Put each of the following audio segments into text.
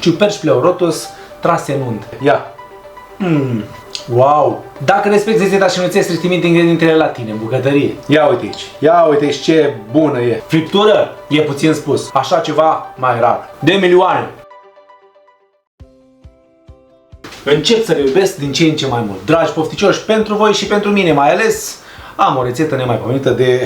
ciuperci pleurotus trase în unt. Ia! Wow! Dacă respecti rețeta și nu ți-ai trimite ingredientele la tine în bucătărie. Ia uite aici. Ia uite aici ce bună e. Friptură e puțin spus. Așa ceva mai rar. De milioane. Încep să le iubesc din ce în ce mai mult. Dragi pofticioși, pentru voi și pentru mine mai ales, am o rețetă nemaipomenită de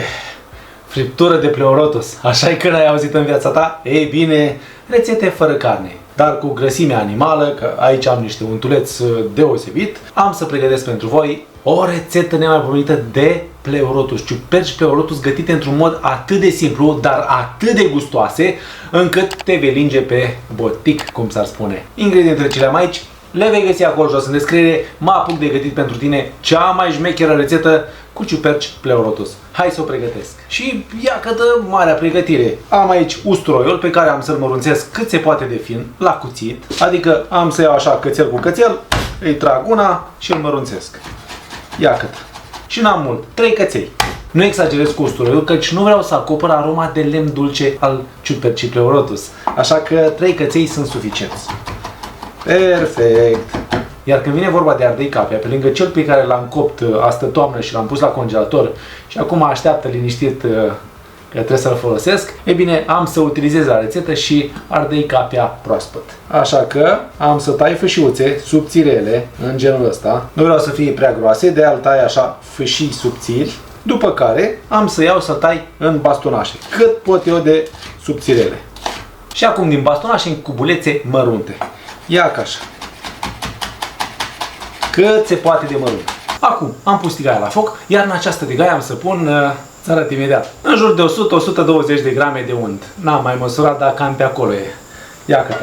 friptură de pleurotus. Așa-i că n-ai auzit în viața ta? Ei bine, rețete fără carne, dar cu grăsime animală, că aici am niște untuleți deosebit. Am să pregătesc pentru voi o rețetă nemaipomenită de pleurotus. Ciuperci pleurotus gătite într-un mod atât de simplu, dar atât de gustoase, încât te vei linge pe botic, cum s-ar spune. Ingredientele ce le-am aici le vei găsi acolo jos în descriere. Mă apuc de gătit pentru tine cea mai șmecheră rețetă cu ciuperci pleurotus. Hai să o pregătesc. Și ia că dă marea pregătire. Am aici usturoiul pe care am să-l mărunțesc cât se poate de fin, la cuțit. Adică am să iau așa cățel cu cățel, îi trag una și îl mărunțesc. Ia cât. Și n-am mult. 3 căței. Nu exagerez cu usturoiul, căci nu vreau să acopăr aroma de lemn dulce al ciupercii pleurotus. Așa că 3 căței sunt suficienți. Perfect! Iar când vine vorba de ardei capia, pe lângă cel pe care l-am copt astă toamnă și l-am pus la congelator și acum așteaptă liniștit că trebuie să-l folosesc, e bine, am să utilizez la rețetă și ardei capia proaspăt. Așa că am să tai fâșiuțe subțirele în genul ăsta. Nu vreau să fie prea groase, de-aia îl tai așa fâșii subțiri. După care am să iau să tai în bastonașe, cât pot eu de subțirele. Și acum din bastonașe în cubulețe mărunte. Ia ca așa. Cât se poate de mărunt. Acum am pus tigaia la foc, iar în această tigaie am să pun, să arăt imediat, în jur de 100-120 de grame de unt. N-am mai măsurat, dar cam pe acolo e. Ia cât.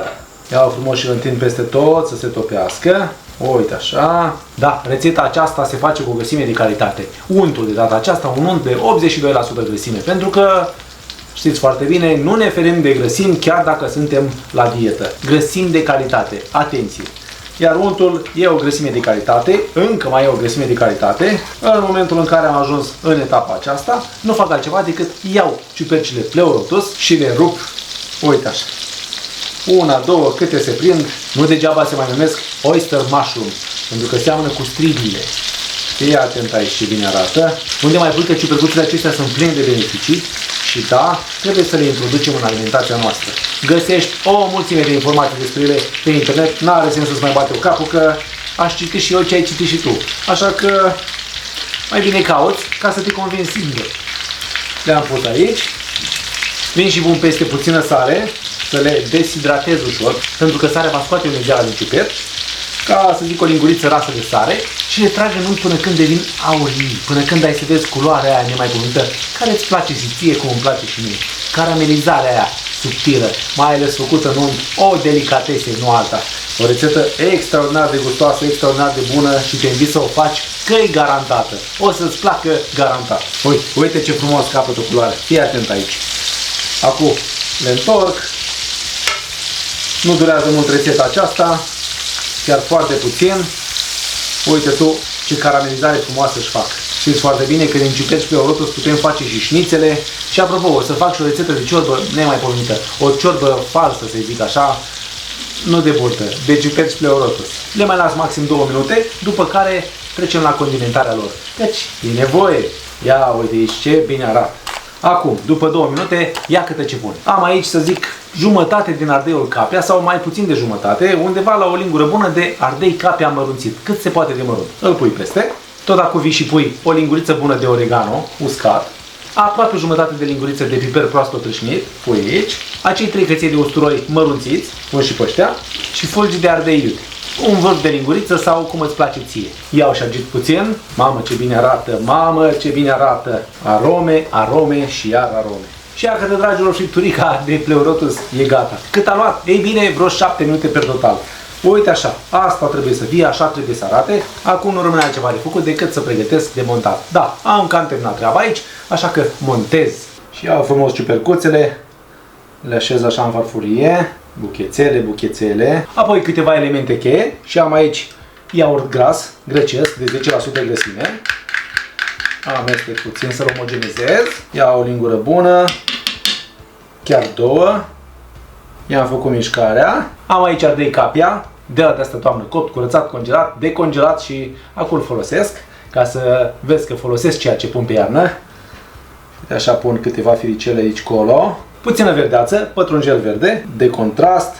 Iau frumos și îl întind peste tot să se topească. Uite așa. Da, rețeta aceasta se face cu o grăsime de calitate. Untul de data aceasta, un unt de 82% grăsime, pentru că știți foarte bine, nu ne ferim de grăsimi chiar dacă suntem la dietă. Grăsimi de calitate. Atenție! Iar untul e o grăsime de calitate, încă mai e o grăsime de calitate. În momentul în care am ajuns în etapa aceasta, nu fac altceva decât iau ciupercile pleurotus și le rup. Uite așa. Una, două, câte se prind. Nu degeaba se mai numesc oyster mushroom, pentru că seamănă cu stridiile. Fii atent aici ce bine arată. Unde mai pui că ciupercuțele acestea sunt pline de beneficii. Și da, trebuie să le introducem în alimentația noastră. Găsești o mulțime de informații despre ele pe internet, n-are sens să-ți mai bate o capul, că aș citi și eu ce ai citit și tu. Așa că mai bine cauți ca să te convingi singur. Le-am pus aici. Vin și pun peste puțină sare, să le deshidratez ușor, pentru că sarea va scoate umezeala din ciuperci, ca să zic o linguriță rasă de sare, și le trag în unt până când devin aurii, până când ai să vezi culoarea aia nemaipomenită, care îți place și ție, cum îmi place și mie. Caramelizarea aia subtilă, mai ales făcută în unt, o delicatese, nu alta. O rețetă extraordinar de gustoasă, extraordinar de bună și te invit să o faci, că e garantată. O să-ți placă garantat. Uite ce frumos capătă culoare. Fii atent aici. Acum le întorc. Nu durează mult rețeta aceasta, chiar foarte puțin. Uite tu ce caramelizare frumoasă își fac. Știți foarte bine că din ciuperci pleurotus putem face și șnițele. Și apropo, o să fac și o rețetă de ciorbă nemaipomenită. O ciorbă falsă, să zic așa, nu de burtă, de ciuperci pleurotus. Le mai las maxim 2 minute, după care trecem la condimentarea lor. Deci, e nevoie. Ia uite aici ce bine arată. Acum, după 2 minute, ia câte ce pun. Am aici, să zic, jumătate din ardeiul capia sau mai puțin de jumătate, undeva la o lingură bună de ardei capia mărunțit, cât se poate de mărunt. Îl pui peste, tot acum vii și pui o linguriță bună de oregano uscat, aproape jumătate de linguriță de piper proaspăt râșnit, pui aici, acei 3 căței de usturoi mărunțiți, pun și pe ăștia, și fulgi de ardei iute. Un vârf de linguriță sau cum îți place ție. Iau și agit puțin. Mamă ce bine arată, mamă ce bine arată. Arome, arome și iar arome. Și iar că, dragilor, fripturica de pleurotus e gata. Cât a luat? Ei bine, vreo 7 minute per total. Uite așa, asta trebuie să fie, așa trebuie să arate. Acum nu rămâne altceva de făcut decât să pregătesc de montat. Da, am cam terminat treaba aici, așa că montez. Și iau frumos ciupercuțele, le așez așa în farfurie. Buchețele, buchețele. Apoi câteva elemente cheie și am aici iaurt gras, grecesc, de 10% grăsime. Amestec puțin să-l omogenizez. Iau o lingură bună, chiar 2. I-am făcut mișcarea. Am aici ardei capia, de la asta toamnă, copt, curățat, congelat, decongelat și acum îl folosesc ca să vezi că folosesc ceea ce pun pe iarnă. Așa pun câteva firicele aici colo. Puțină verdeață, pătrunjel verde, de contrast,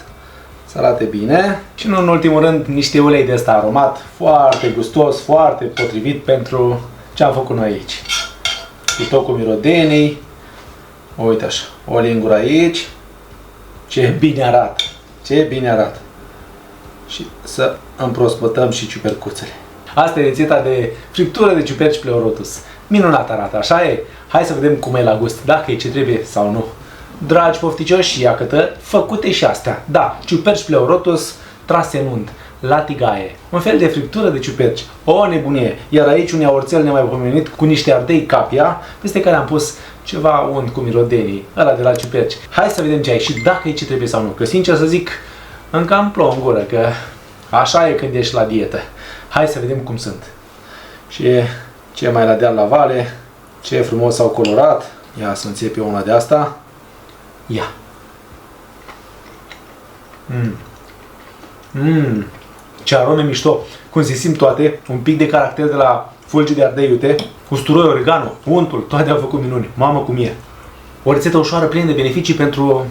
să arate bine. Și nu în ultimul rând niște ulei de ăsta aromat, foarte gustos, foarte potrivit pentru ce am făcut noi aici. Pitocul mirodenii. Uite așa, o lingură aici. Ce bine arată, ce bine arată. Și să împrospătăm și ciupercuțele. Asta e rețeta de friptură de ciuperci Pleurotus. Minunat arată, așa e? Hai să vedem cum e la gust, dacă e ce trebuie sau nu. Dragi pofticioși, iată, făcute și astea. Da, ciuperci Pleurotus trase în unt, la tigaie. Un fel de friptură de ciuperci. O nebunie. Iar aici un iaurțel nemaipomenit cu niște ardei capia, peste care am pus ceva unt cu mirodenii, ăla de la ciuperci. Hai să vedem ce ai și dacă e ce trebuie sau nu. Că sincer să zic, încă am plouă în gură, că așa e când ești la dietă. Hai să vedem cum sunt. Și ce mai la deal la vale, ce frumos s-au colorat. Ia să înțep eu una de asta. Ia. Ce arome mișto. Cum se simt toate, un pic de caracter de la fulgi de ardei, uite, usturoi, oregano, untul, toate au făcut minuni. Mamă cum e. O rețetă ușoară, plină de beneficii pentru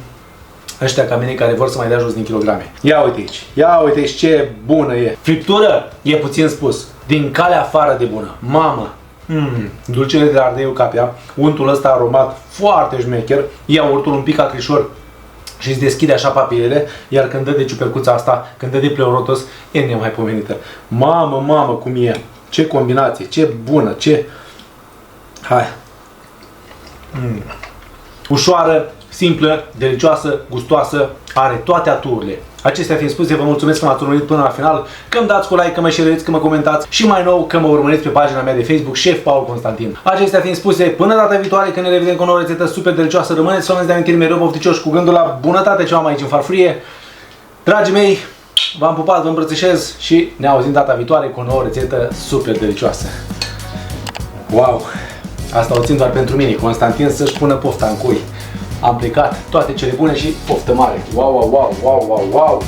ăștia ca mine care vor să mai dea jos din kilograme. Ia uite aici, ia uite aici ce bună e. Friptură e puțin spus, din calea afară de bună. Mamă! Dulcele de la ardeiul capia, untul ăsta aromat foarte șmecher, iaurtul un pic acrișor și îți deschide așa papilele, iar când dă de ciupercuța asta, când dă de Pleurotus, e nemaipomenită. Mamă, mamă cum e! Ce combinație, ce bună, ce... Hai! Ușoară, simplă, delicioasă, gustoasă, are toate aturile. Acestea fiind spuse, vă mulțumesc că m-ați urmărit până la final, că îmi dați cu like, că mă share-ați, că mă comentați și mai nou că mă urmăriți pe pagina mea de Facebook, Șef Paul Constantin. Acestea fiind spuse, până data viitoare când ne revedem cu o nouă rețetă super delicioasă, rămâneți să de amintiri mereu pofticioși cu gândul la bunătate ce am aici în farfurie. Dragii mei, v-am pupat, vă îmbrățișez și ne auzim data viitoare cu o nouă rețetă super delicioasă. Wow! Asta o țin doar pentru mine, Constantin să-și pună pofta în cui. Am plecat, toate cele bune și poftă mare. Wow, wow, wow, wow, wow, wow!